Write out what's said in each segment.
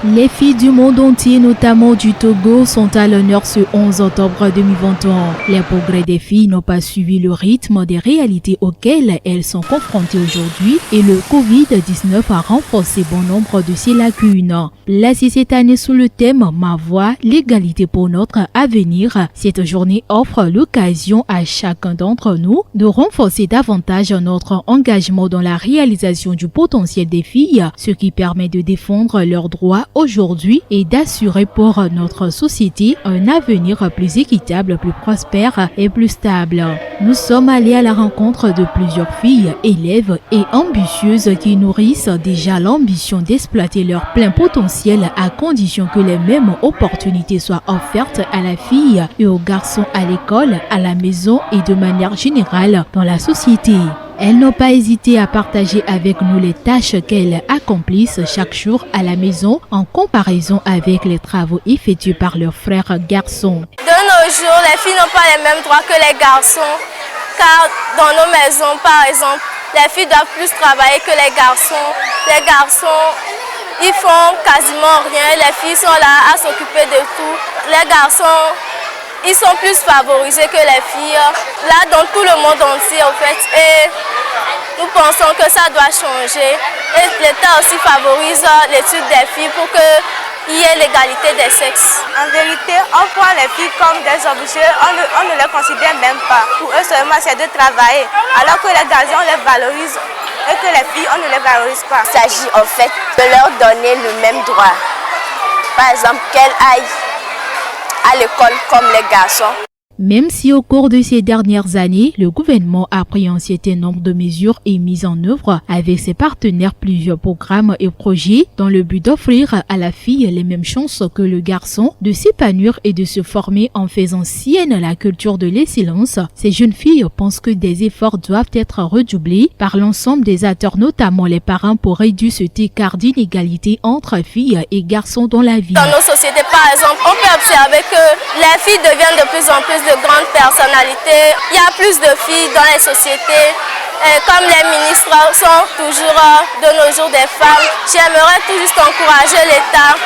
Les filles du monde entier, notamment du Togo, sont à l'honneur ce 11 octobre 2021. Les progrès des filles n'ont pas suivi le rythme des réalités auxquelles elles sont confrontées aujourd'hui et le Covid-19 a renforcé bon nombre de ces lacunes. Placée cette année sous le thème « Ma voix, l'égalité pour notre avenir », cette journée offre l'occasion à chacun d'entre nous de renforcer davantage notre engagement dans la réalisation du potentiel des filles, ce qui permet de défendre leurs droits aujourd'hui et d'assurer pour notre société un avenir plus équitable, plus prospère et plus stable. Nous sommes allés à la rencontre de plusieurs filles, élèves et ambitieuses qui nourrissent déjà l'ambition d'exploiter leur plein potentiel à condition que les mêmes opportunités soient offertes à la fille et aux garçons à l'école, à la maison et de manière générale dans la société. Elles n'ont pas hésité à partager avec nous les tâches qu'elles accomplissent chaque jour à la maison en comparaison avec les travaux effectués par leurs frères garçons. De nos jours, les filles n'ont pas les mêmes droits que les garçons, car dans nos maisons, par exemple, les filles doivent plus travailler que les garçons. Les garçons, ils font quasiment rien, les filles sont là à s'occuper de tout. Les garçons, ils sont plus favorisés que les filles, là dans tout le monde entier en fait, et nous pensons que ça doit changer. Et l'État aussi favorise l'étude des filles pour qu'il y ait l'égalité des sexes. En vérité, on voit les filles comme des objets, on ne les considère même pas. Pour eux seulement c'est de travailler, alors que les garçons les valorisent et que les filles on ne les valorise pas. Il s'agit en fait de leur donner le même droit. Par exemple, qu'elles aillent à l'école comme les garçons. Même si au cours de ces dernières années, le gouvernement a pris un certain nombre de mesures et mis en œuvre avec ses partenaires plusieurs programmes et projets dans le but d'offrir à la fille les mêmes chances que le garçon de s'épanouir et de se former en faisant sienne la culture de l'excellence, ces jeunes filles pensent que des efforts doivent être redoublés par l'ensemble des acteurs, notamment les parents, pour réduire cet écart d'inégalité entre filles et garçons dans la vie. Dans nos sociétés, par exemple, on peut observer que les filles deviennent de plus en plus de grandes personnalités. Il y a plus de filles dans les sociétés. Et comme les ministres sont toujours de nos jours des femmes, j'aimerais tout juste encourager l'État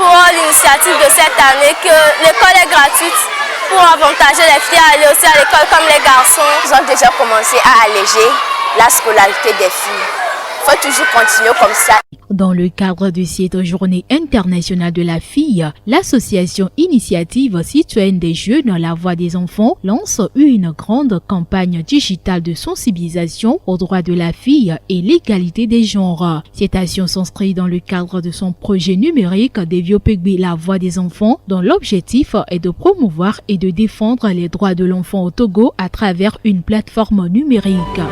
pour l'initiative de cette année que l'école est gratuite pour avantager les filles à aller aussi à l'école comme les garçons. Ils ont déjà commencé à alléger la scolarité des filles. Il faut toujours continuer comme ça. Dans le cadre de cette journée internationale de la fille, l'association Initiative citoyenne des jeunes La Voix des enfants lance une grande campagne digitale de sensibilisation aux droits de la fille et l'égalité des genres. Cette action s'inscrit dans le cadre de son projet numérique développé La Voix des enfants, dont l'objectif est de promouvoir et de défendre les droits de l'enfant au Togo à travers une plateforme numérique.